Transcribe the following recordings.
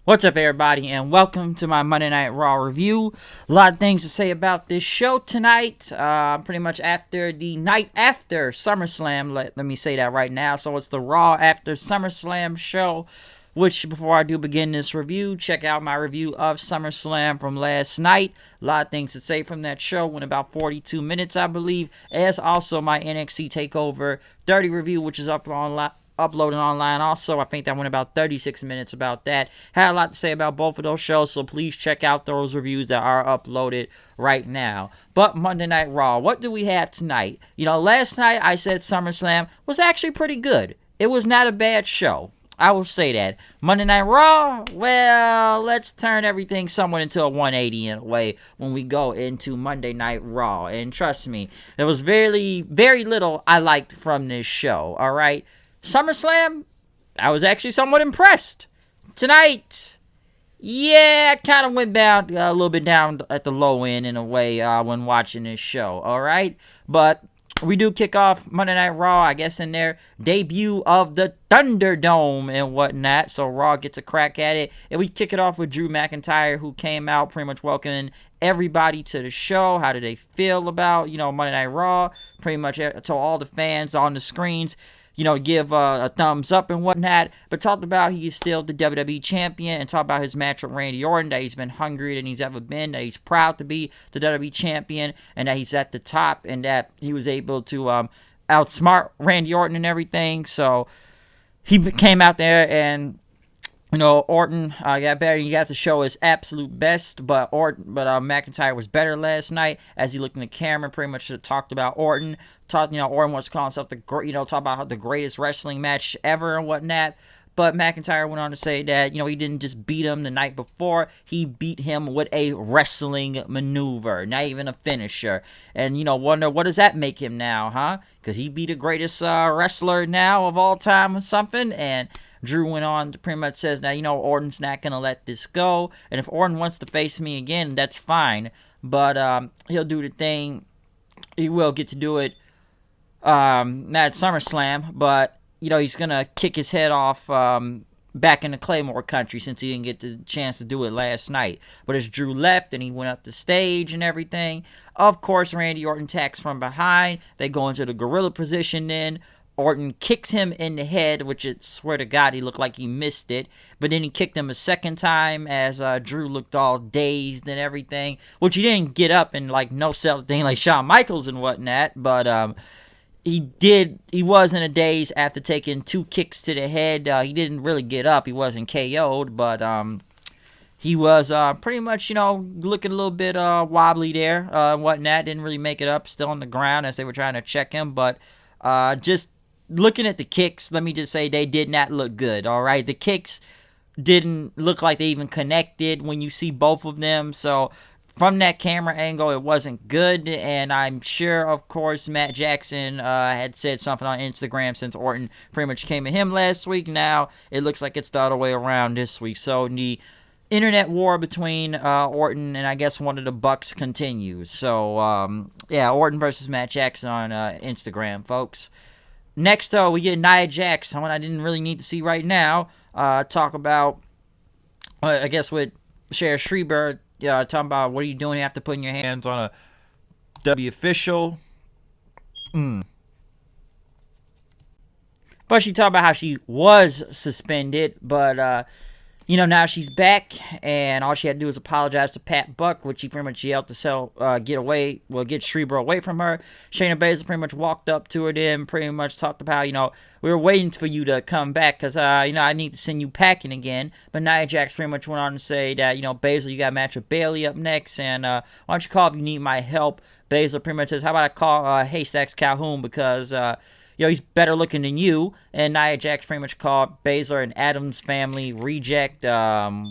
What's up, everybody, and welcome to my Monday Night Raw review. A lot of things to say about this show tonight. Pretty much after the night after SummerSlam. Let me say that right now. So it's the Raw after SummerSlam show. Which, before I do begin this review, check out my review of SummerSlam from last night. A lot of things to say from that show. Went about 42 minutes, I believe. As also my NXT TakeOver 30 review, which is uploading online also. I think that went about 36 minutes about that. Had a lot to say about both of those shows, so please check out those reviews that are uploaded right now. But Monday Night Raw, what do we have tonight? Last night I said SummerSlam was actually pretty good. It was not a bad show. I will say that. Monday Night Raw, well, let's turn everything somewhat into a 180 in a way when we go into Monday Night Raw. And trust me, there was very, very little I liked from this show, all right? SummerSlam, I was actually somewhat impressed. Tonight, yeah, I kind of went down a little bit down at the low end in a way when watching this show, all right? But we do kick off Monday Night Raw, I guess, in their debut of the Thunderdome and whatnot. So Raw gets a crack at it. And we kick it off with Drew McIntyre, who came out pretty much welcoming everybody to the show. How did they feel about, Monday Night Raw? Pretty much to all the fans on the screens. Give a thumbs up and whatnot, but talked about he is still the WWE champion and talked about his match with Randy Orton, that he's been hungrier than he's ever been, that he's proud to be the WWE champion, and that he's at the top, and that he was able to outsmart Randy Orton and everything. So he came out there and Orton got better. He got to show his absolute best, but McIntyre was better last night. As he looked in the camera, pretty much talked about Orton. Orton wants to call himself talk about the greatest wrestling match ever and whatnot. But McIntyre went on to say that, he didn't just beat him the night before. He beat him with a wrestling maneuver, not even a finisher. And, wonder, what does that make him now, huh? Could he be the greatest wrestler now of all time or something? And Drew went on to pretty much says that, Orton's not going to let this go. And if Orton wants to face me again, that's fine. But he'll do the thing. He will get to do it not at SummerSlam, but he's going to kick his head off back in the Claymore country since he didn't get the chance to do it last night. But as Drew left and he went up the stage and everything, of course, Randy Orton attacks from behind. They go into the gorilla position then. Orton kicks him in the head, which I swear to God, he looked like he missed it. But then he kicked him a second time as Drew looked all dazed and everything, which he didn't get up and no-sell thing like Shawn Michaels and whatnot. But he was in a daze after taking 2 kicks to the head. He didn't really get up. He wasn't KO'd, but he was pretty much, looking a little bit wobbly there and whatnot. Didn't really make it up, still on the ground as they were trying to check him. But just looking at the kicks, let me just say they did not look good, all right? The kicks didn't look like they even connected when you see both of them. So from that camera angle, it wasn't good. And I'm sure, of course, Matt Jackson had said something on Instagram since Orton pretty much came at him last week. Now it looks like it's the other way around this week. So the internet war between Orton and I guess one of the Bucks continues. So, Orton versus Matt Jackson on Instagram, folks. Next, we get Nia Jax, someone I didn't really need to see right now. Talk about, I guess, with Cher Schreiber, talking about what are you doing after putting your hands on a W official. But she talked about how she was suspended, but now she's back, and all she had to do was apologize to Pat Buck, which he pretty much yelled to get Schreiber away from her. Shayna Baszler pretty much walked up to her then, pretty much talked about, we were waiting for you to come back because, I need to send you packing again. But Nia Jax pretty much went on to say that, Baszler, you got a match with Bayley up next, and why don't you call if you need my help? Baszler pretty much says, how about I call Haystacks Calhoun because, he's better looking than you. And Nia Jax pretty much called Baszler an Addams Family reject,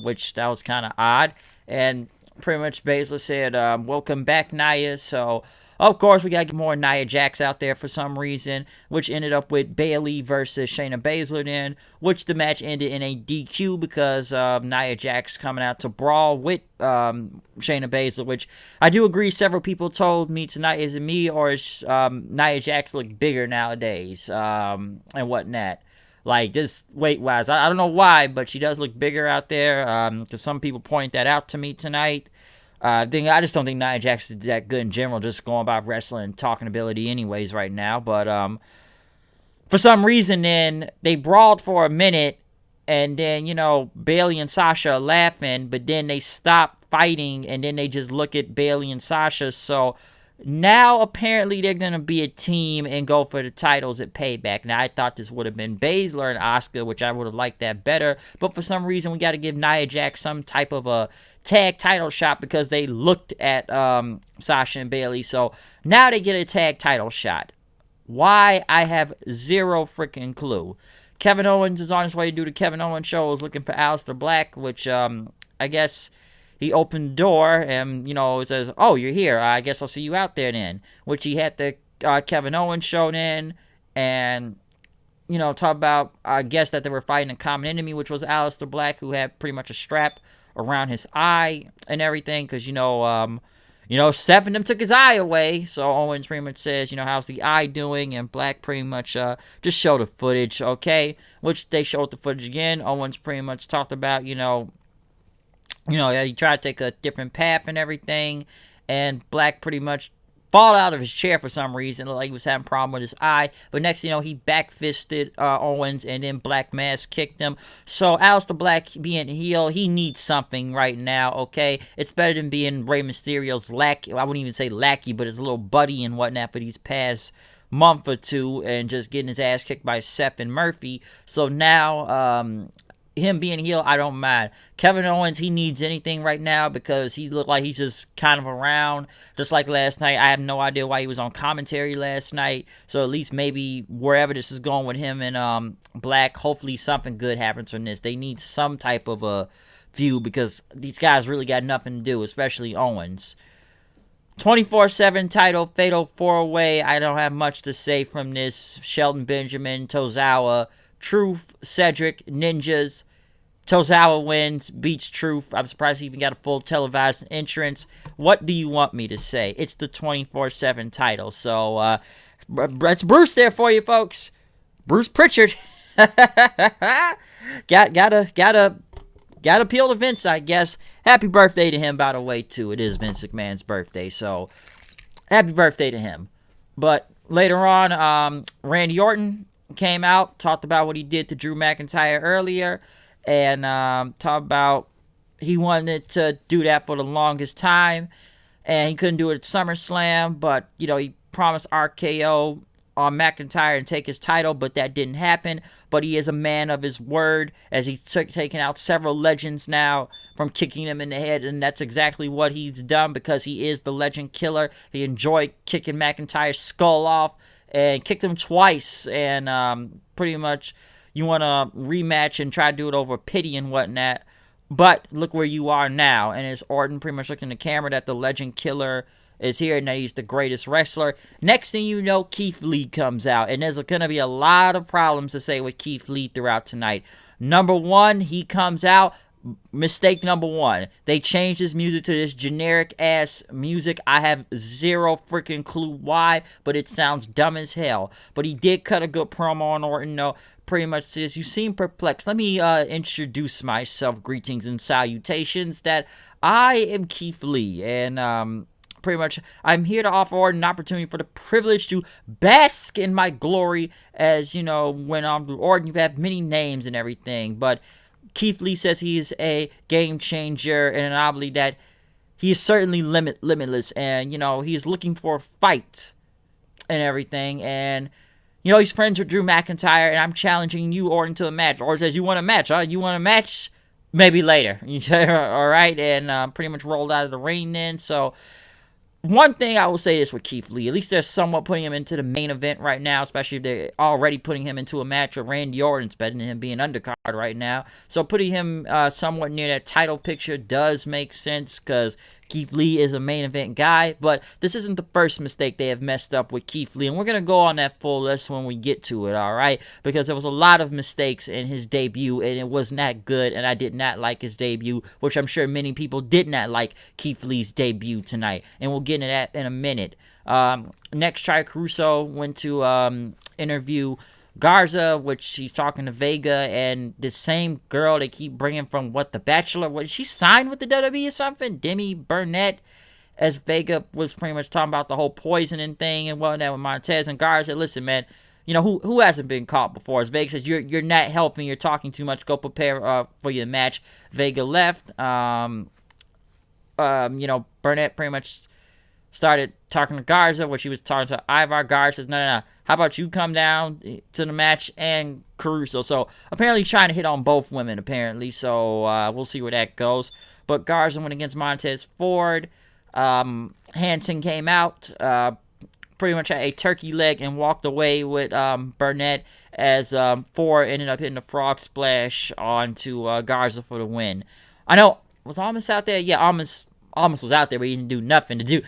which that was kind of odd. And pretty much Baszler said, welcome back, Nia. So, of course, we got to get more Nia Jax out there for some reason, which ended up with Bayley versus Shayna Baszler then, which the match ended in a DQ because Nia Jax coming out to brawl with Shayna Baszler, which I do agree several people told me tonight, is it me or is Nia Jax look bigger nowadays and whatnot. Like, just weight-wise. I don't know why, but she does look bigger out there. Because some people point that out to me tonight. I just don't think Nia Jax is that good in general, just going about wrestling and talking ability anyways right now. But for some reason, then they brawled for a minute, and then, Bayley and Sasha are laughing, but then they stop fighting, and then they just look at Bayley and Sasha. So now apparently they're going to be a team and go for the titles at Payback. Now, I thought this would have been Baszler and Asuka, which I would have liked that better. But for some reason, we got to give Nia Jax some type of a tag title shot because they looked at Sasha and Bayley. So now they get a tag title shot. Why? I have zero freaking clue. Kevin Owens is on his way to do the Kevin Owens show. Is looking for Aleister Black, which I guess he opened the door and, it says, oh, you're here. I guess I'll see you out there then. Which he had the Kevin Owens show then. And, talk about, I guess, that they were fighting a common enemy, which was Aleister Black, who had pretty much a strap around his eye and everything. Because, Seth and them took his eye away. So Owens pretty much says, how's the eye doing? And Black pretty much just showed the footage, okay? Which they showed the footage again. Owens pretty much talked about, he tried to take a different path and everything. And Black pretty much fall out of his chair for some reason. Like he was having a problem with his eye. But next, he back-fisted Owens, and then Black Mass kicked him. So Aleister Black being heel, he needs something right now, okay? It's better than being Rey Mysterio's lackey. I wouldn't even say lackey, but his little buddy and whatnot for these past month or two, and just getting his ass kicked by Seth and Murphy. So now, him being heel, I don't mind. Kevin Owens, he needs anything right now because he looked like he's just kind of around. Just like last night, I have no idea why he was on commentary last night. So at least maybe wherever this is going with him and Black, hopefully something good happens from this. They need some type of a feud because these guys really got nothing to do, especially Owens. 24/7 title, fatal 4-way. I don't have much to say from this. Shelton Benjamin, Tozawa, Truth, Cedric, Ninjas. Tozawa wins, beats Truth. I'm surprised he even got a full televised entrance. What do you want me to say? It's the 24/7 title. So, that's Bruce there for you, folks. Bruce Pritchard. Gotta appeal to Vince, I guess. Happy birthday to him, by the way, too. It is Vince McMahon's birthday, so happy birthday to him. But later on, Randy Orton came out, talked about what he did to Drew McIntyre earlier, and talked about he wanted to do that for the longest time, and he couldn't do it at SummerSlam, but, he promised RKO on McIntyre and take his title, but that didn't happen. But he is a man of his word, as he's taken out several legends now from kicking him in the head, and that's exactly what he's done because he is the legend killer. He enjoyed kicking McIntyre's skull off and kicked him twice, and pretty much you want to rematch and try to do it over pity and whatnot. But look where you are now, and it's Orton pretty much looking in the camera that the legend killer is here and that he's the greatest wrestler. Next thing you know, Keith Lee comes out, and there's going to be a lot of problems to say with Keith Lee throughout tonight. Number one, he comes out. Mistake number one, they changed his music to this generic ass music. I have zero freaking clue why, but it sounds dumb as hell. But he did cut a good promo on Orton, though. Pretty much says, you seem perplexed. Let me introduce myself. Greetings and salutations. That I am Keith Lee, and pretty much I'm here to offer Orton an opportunity for the privilege to bask in my glory. As when I'm Orton, you have many names and everything, but Keith Lee says he is a game changer and an anomaly, that he is certainly limitless, and he is looking for a fight and everything, and he's friends with Drew McIntyre, and I'm challenging you, Orton, to a match. Orton says, you want a match, huh? You want a match? Maybe later. All right, and pretty much rolled out of the ring then. So one thing I will say this with Keith Lee, at least they're somewhat putting him into the main event right now, especially if they're already putting him into a match with Randy Orton. It's better than him being undercard right now. So putting him somewhat near that title picture does make sense, because Keith Lee is a main event guy, but this isn't the first mistake they have messed up with Keith Lee, and we're going to go on that full list when we get to it, alright? Because there was a lot of mistakes in his debut, and it was not good, and I did not like his debut, which I'm sure many people did not like Keith Lee's debut tonight, and we'll get into that in a minute. Next, Chai Caruso went to interview Garza, which she's talking to Vega, and the same girl they keep bringing from The Bachelor. What, she signed with the WWE or something? Demi Burnett, as Vega was pretty much talking about the whole poisoning thing and whatnot with Montez. And Garza said, listen, man, you know, who hasn't been caught before? As Vega says, you're not helping, you're talking too much, go prepare for your match. Vega left. You know, Burnett pretty much started talking to Garza, where she was talking to Ivar. Garza says, no, how about you come down to the match and Caruso? So apparently trying to hit on both women, apparently. So we'll see where that goes. But Garza went against Montez Ford. Hanson came out, pretty much had a turkey leg and walked away with Burnett, as Ford ended up hitting the frog splash onto Garza for the win. I know, was Almas out there? Yeah, Almas was out there, but he didn't do nothing. The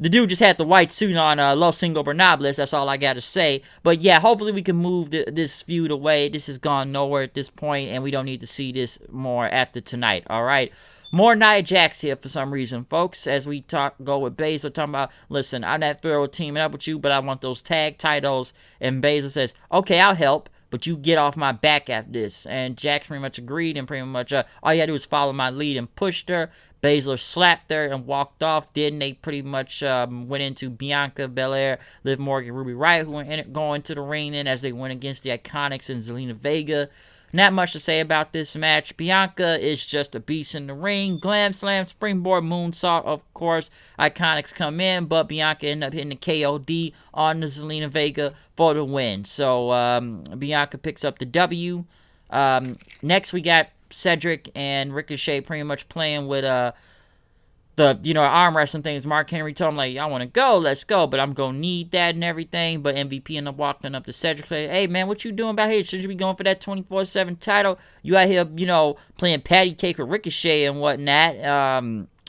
dude just had the white suit on, Los Ingobernables. That's all I got to say. But yeah, hopefully we can move this feud away. This has gone nowhere at this point, and we don't need to see this more after tonight. All right. More Nia Jax here for some reason, folks, as we go with Baszler, talking about, listen, I'm not thrilled with teaming up with you, but I want those tag titles. And Baszler says, okay, I'll help, but you get off my back after this. And Jax pretty much agreed, and pretty much all you had to do was follow my lead, and pushed her. Baszler slapped her and walked off. Then they pretty much went into Bianca Belair, Liv Morgan, Ruby Riott, who went going to the ring then, as they went against the Iconics and Zelina Vega. Not much to say about this match. Bianca is just a beast in the ring. Glam slam, springboard, moonsault, of course. Iconics come in, but Bianca ended up hitting the KOD on the Zelina Vega for the win. So Bianca picks up the W. Next we got Cedric and Ricochet pretty much playing with the arm wrestling things. Mark Henry told him, like, I want to go, let's go, but I'm gonna need that and everything. But MVP ended up walking up to Cedric, like, hey man, what you doing about here? Should you be going for that 24/7 title? You out here, playing patty cake with Ricochet and whatnot.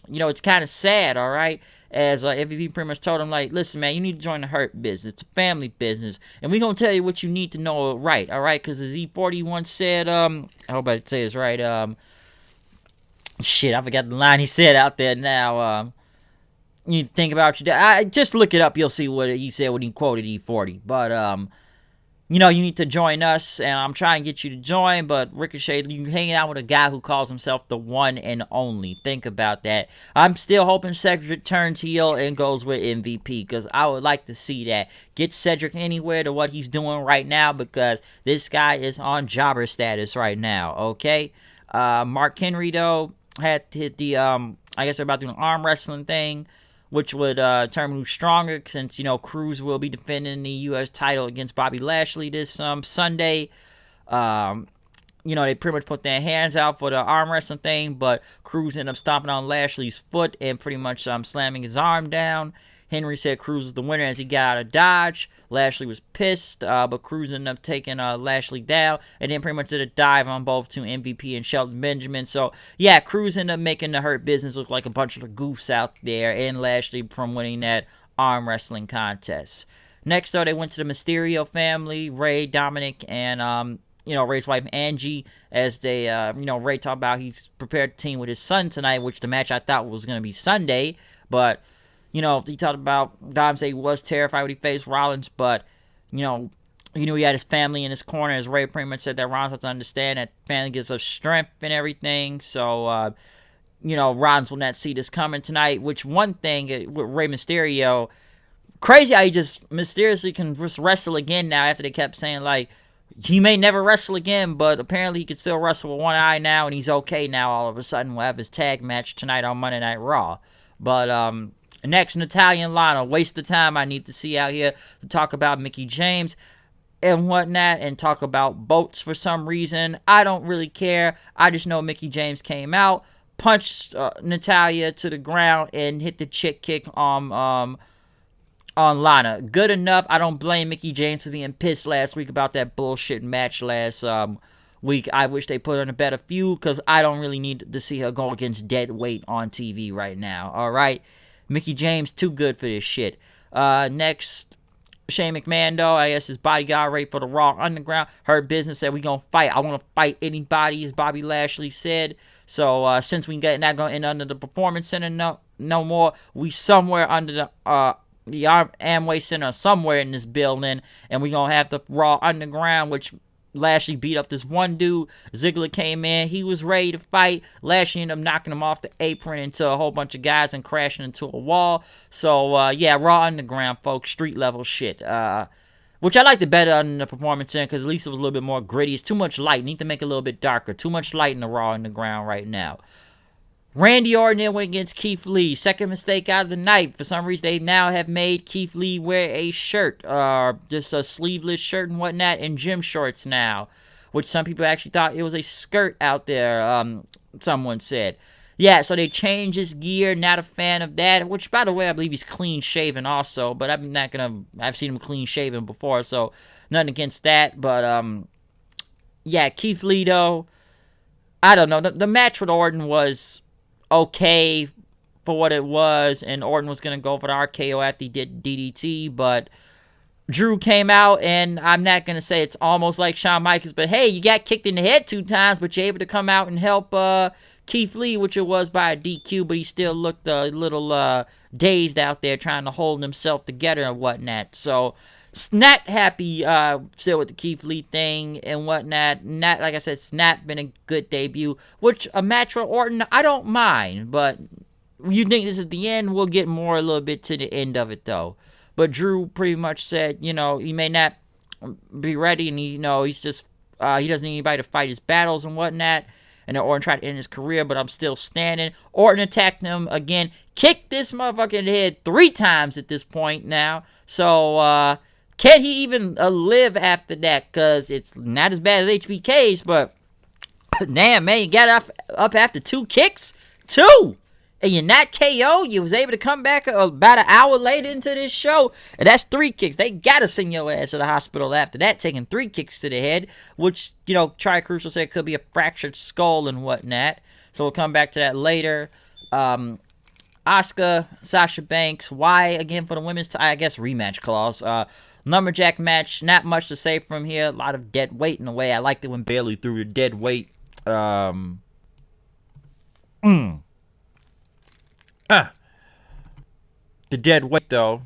It's kind of sad, all right? As MVP pretty much told him, like, listen, man, you need to join the Hurt business. It's a family business. And we're going to tell you what you need to know right, all right? Because as E40 once said, I hope I say this right, shit, I forgot the line he said out there now. You think about your just look it up, you'll see what he said when he quoted E40. But, you need to join us, and I'm trying to get you to join, but Ricochet, you hanging out with a guy who calls himself the one and only. Think about that. I'm still hoping Cedric turns heel and goes with MVP, because I would like to see that. Get Cedric anywhere to what he's doing right now, because this guy is on jobber status right now, okay? Mark Henry, though, had hit the, I guess they're about to do an arm wrestling thing, which would determine who's stronger, since, Cruz will be defending the U.S. title against Bobby Lashley this Sunday. They pretty much put their hands out for the arm wrestling thing, but Cruz ended up stomping on Lashley's foot and pretty much slamming his arm down. Henry said Cruz was the winner as he got out of dodge. Lashley was pissed, but Cruz ended up taking Lashley down, and then pretty much did a dive on both to MVP and Shelton Benjamin. So, yeah, Cruz ended up making the Hurt Business look like a bunch of the goofs out there, and Lashley from winning that arm wrestling contest. Next, though, they went to the Mysterio family, Ray, Dominic, and, Ray's wife, Angie, as they, Ray talked about he's prepared to team with his son tonight, which the match I thought was going to be Sunday, but he talked about, Dom said he was terrified when he faced Rollins, but, he knew he had his family in his corner, as Ray pretty much said that Rollins has to understand that family gives us strength and everything, so, Rollins will not see this coming tonight, which one thing with Rey Mysterio, crazy how he just mysteriously can just wrestle again now after they kept saying, like, he may never wrestle again, but apparently he can still wrestle with one eye now, and he's okay now all of a sudden. We'll have his tag match tonight on Monday Night Raw, but, next, Natalya and Lana. Waste of time I need to see out here to talk about Mickie James and whatnot, and talk about boats for some reason. I don't really care. I just know Mickie James came out, punched Natalya to the ground, and hit the chick kick on Lana. Good enough. I don't blame Mickie James for being pissed last week about that bullshit match last week. I wish they put her in a better feud, because I don't really need to see her go against dead weight on TV right now. All right? Mickie James, too good for this shit. Next, Shane McMahon, though, I guess his bodyguard ready for the Raw Underground. Hurt Business said, we gonna fight. I want to fight anybody, as Bobby Lashley said. So, since we not gonna end under the Performance Center no more, we somewhere under the, the Amway Center somewhere in this building, and we're gonna have the Raw Underground, which Lashley beat up this one dude. Ziggler came in. He was ready to fight. Lashley ended up knocking him off the apron into a whole bunch of guys and crashing into a wall. So, yeah, Raw Underground, folks. Street level shit. Which I liked it better than the Performance Center because at least it was a little bit more gritty. It's too much light. Need to make it a little bit darker. Too much light in the Raw Underground right now. Randy Orton then went against Keith Lee. Second mistake out of the night. For some reason, they now have made Keith Lee wear a shirt. Just a sleeveless shirt and whatnot, and gym shorts now. Which some people actually thought it was a skirt out there, someone said. Yeah, so they changed his gear. Not a fan of that. Which, by the way, I believe he's clean shaven also. But I'm not going to... I've seen him clean shaven before, so nothing against that. But, yeah, Keith Lee, though, I don't know. The match with Orton was okay for what it was, and Orton was going to go for the RKO after he did DDT, but Drew came out, and I'm not going to say it's almost like Shawn Michaels, but hey, you got kicked in the head 2 times, but you're able to come out and help Keith Lee, which it was by a DQ, but he still looked a little dazed out there trying to hold himself together and whatnot. So, not happy still with the Keith Lee thing and whatnot. Not, like I said, it's not been a good debut, which a match for Orton, I don't mind, but you think this is the end? We'll get more a little bit to the end of it, though. But Drew pretty much said, you know, he may not be ready, and he's just, he doesn't need anybody to fight his battles and whatnot. And then Orton tried to end his career, but I'm still standing. Orton attacked him again, kicked this motherfucker in the head 3 times at this point now. So, can he even live after that? Because it's not as bad as HBK's, but damn, man, you got up after 2 kicks? 2! And you're not KO. You was able to come back about an hour later into this show, and that's 3 kicks. They gotta send your ass to the hospital after that, taking 3 kicks to the head, which, Tri-Crucial said could be a fractured skull and whatnot. So we'll come back to that later. Asuka, Sasha Banks, why again for the women's, I guess, rematch clause. Lumberjack match, not much to say from here. A lot of dead weight in a way. I liked it when Bayley threw the dead weight. The dead weight, though.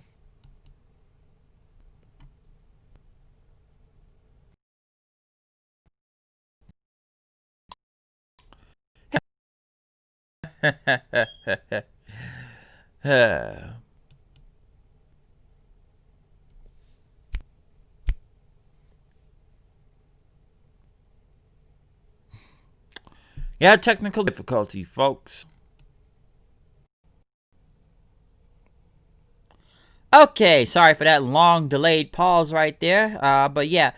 Yeah, technical difficulty, folks. Okay, sorry for that long delayed pause right there. But yeah,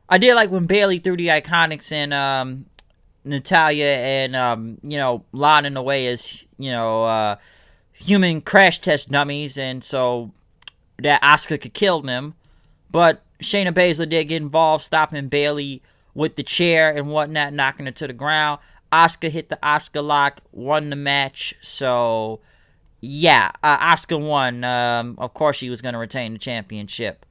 I did like when Bayley threw the Iconics and Natalya and Lana in the way as human crash test dummies, and so that Asuka could kill them. But Shayna Baszler did get involved, stopping Bayley with the chair and whatnot, knocking her to the ground. Asuka hit the Asuka lock, won the match. So yeah, Asuka won. Of course, she was going to retain the championship.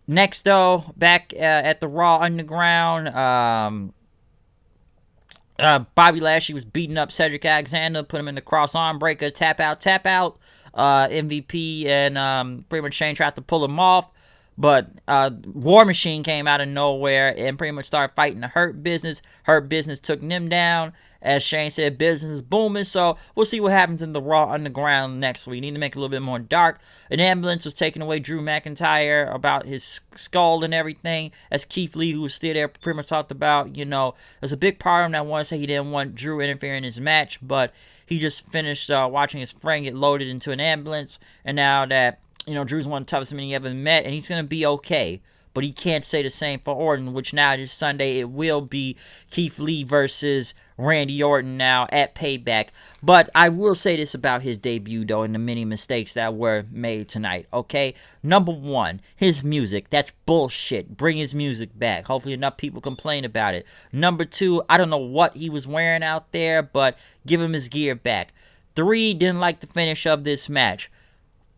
Next, though, back at the Raw Underground, Bobby Lashley was beating up Cedric Alexander, put him in the cross arm breaker, tap out. MVP and pretty much Shane tried to pull him off, but War Machine came out of nowhere and pretty much started fighting the Hurt Business. Hurt Business took them down. As Shane said, business is booming, so we'll see what happens in the Raw Underground next week. Need to make it a little bit more dark. An ambulance was taking away Drew McIntyre about his skull and everything, as Keith Lee, who was still there, pretty much talked about, there's a big part of him that wanted to say he didn't want Drew interfering in his match, but he just finished watching his friend get loaded into an ambulance, and now that, Drew's one of the toughest men he ever met, and he's going to be okay. But he can't say the same for Orton, which now this Sunday it will be Keith Lee versus Randy Orton now at Payback. But I will say this about his debut, though, and the many mistakes that were made tonight, okay? Number 1, his music. That's bullshit. Bring his music back. Hopefully enough people complain about it. Number 2, I don't know what he was wearing out there, but give him his gear back. 3, didn't like the finish of this match.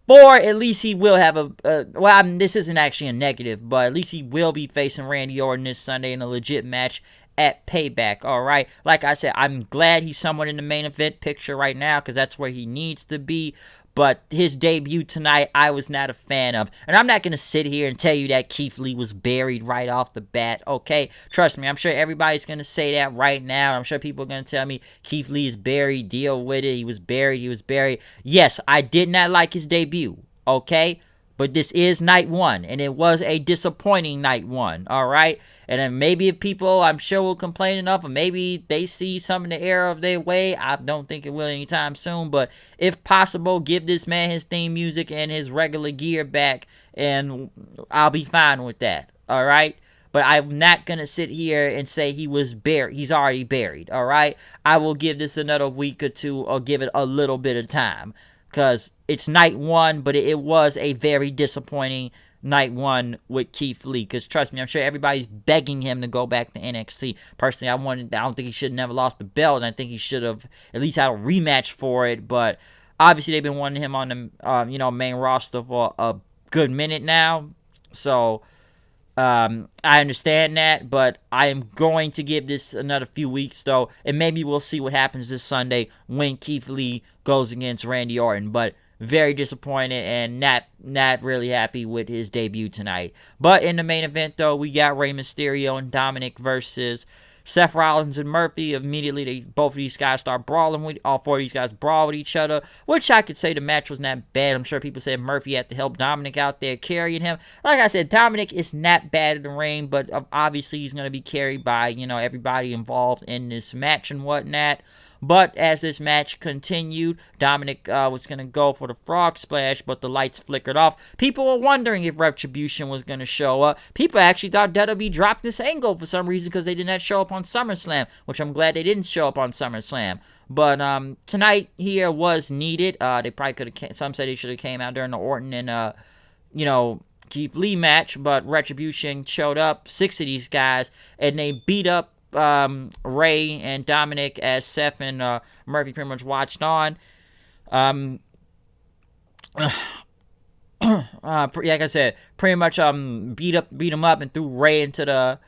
4, at least he will have this isn't actually a negative, but at least he will be facing Randy Orton this Sunday in a legit match at Payback, alright? Like I said, I'm glad he's somewhat in the main event picture right now, because that's where he needs to be. But his debut tonight, I was not a fan of. And I'm not going to sit here and tell you that Keith Lee was buried right off the bat, okay? Trust me, I'm sure everybody's going to say that right now. I'm sure people are going to tell me Keith Lee is buried, deal with it, he was buried. Yes, I did not like his debut, okay? But this is night one, and it was a disappointing night one, alright? And then maybe if people, I'm sure, will complain enough, or maybe they see some in the error of their way. I don't think it will anytime soon, but if possible, give this man his theme music and his regular gear back, and I'll be fine with that, alright? But I'm not going to sit here and say he was buried. He's already buried, alright? I will give this another week or two, or give it a little bit of time. Because it's night one, but it was a very disappointing night one with Keith Lee. Because trust me, I'm sure everybody's begging him to go back to NXT. Personally, I don't think he should have never lost the belt. And I think he should have at least had a rematch for it. But obviously, they've been wanting him on the main roster for a good minute now. So I understand that, but I am going to give this another few weeks, though, and maybe we'll see what happens this Sunday when Keith Lee goes against Randy Orton. But very disappointed and not really happy with his debut tonight. But in the main event, though, we got Rey Mysterio and Dominic versus Seth Rollins and Murphy. Immediately, both of these guys start brawling with, all four of these guys brawl with each other, which I could say the match was not bad. I'm sure people said Murphy had to help Dominic out there carrying him. Like I said, Dominic is not bad in the ring, but obviously he's going to be carried by, everybody involved in this match and whatnot. But as this match continued, Dominic was going to go for the frog splash, but the lights flickered off. People were wondering if Retribution was going to show up. People actually thought WWE dropped this angle for some reason because they did not show up on SummerSlam, which I'm glad they didn't show up on SummerSlam. But tonight here was needed. They probably could have, some say they should have came out during the Orton and, Keith Lee match, but Retribution showed up, 6 of these guys, and they beat up Ray and Dominic as Seth and Murphy pretty much watched on. Like I said, pretty much beat him up and threw Ray into the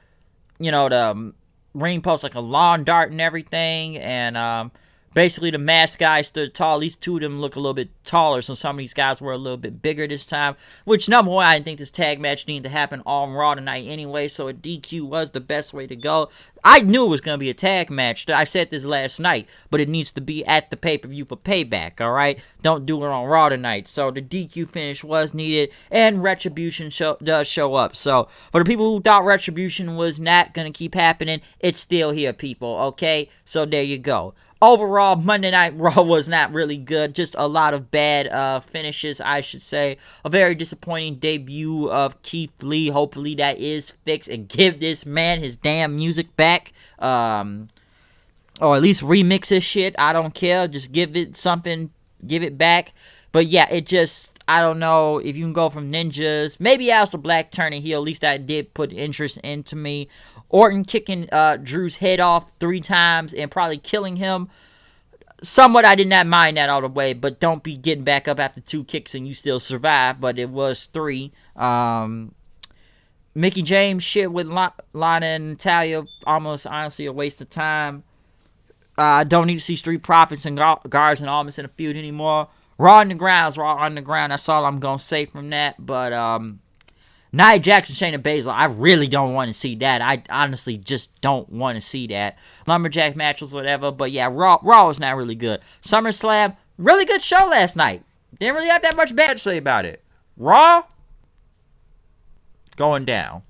the ring post like a lawn dart and everything. And basically the masked guy stood tall. At least 2 of them look a little bit taller, so some of these guys were a little bit bigger this time. Which, number one, I didn't think this tag match needed to happen on Raw tonight anyway, so a DQ was the best way to go. I knew it was going to be a tag match. I said this last night, but it needs to be at the pay-per-view for Payback, alright? Don't do it on Raw tonight. So the DQ finish was needed, and Retribution does show up. So for the people who thought Retribution was not going to keep happening, it's still here, people, okay? So there you go. Overall, Monday Night Raw was not really good. Just a lot of bad finishes, I should say. A very disappointing debut of Keith Lee. Hopefully that is fixed and give this man his damn music back. Or at least remix his shit. I don't care. Just give it something. Give it back. But yeah, it just, I don't know if you can go from ninjas. Maybe Aleister Black turning heel. At least that did put interest into me. Orton kicking Drew's head off 3 times and probably killing him. Somewhat, I did not mind that all the way, but don't be getting back up after 2 kicks and you still survive. But it was 3. Mickie James shit with Lana and Natalya, almost honestly a waste of time. I don't need to see Street Profits and Guards and Almas in a feud anymore. Raw Underground is Raw Underground. That's all I'm going to say from that. But Nia Jackson, Shayna Baszler, I really don't want to see that. I honestly just don't want to see that. Lumberjack matches, whatever. But yeah, Raw was not really good. SummerSlam, really good show last night. Didn't really have that much bad to say about it. Raw, going down.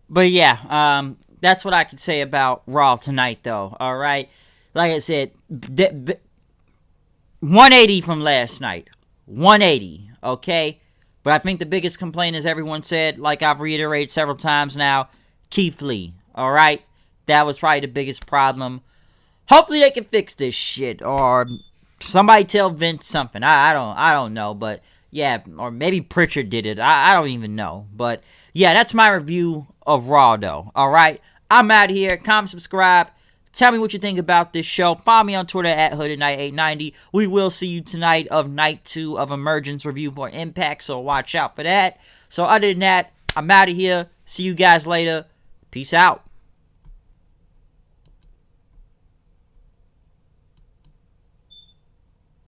But yeah, that's what I can say about Raw tonight, though. All right, like I said, 180 from last night. 180, okay? But I think the biggest complaint, as everyone said, like I've reiterated several times now, Keith Lee, all right? That was probably the biggest problem. Hopefully they can fix this shit, or somebody tell Vince something. I don't know, but yeah, or maybe Pritchard did it. I don't even know. But yeah, that's my review of Raw, though, all right? I'm out of here. Comment, subscribe. Tell me what you think about this show. Follow me on Twitter at HoodedKnight890. We will see you tonight of night 2 of Emergence review for Impact, so watch out for that. So other than that, I'm out of here. See you guys later. Peace out.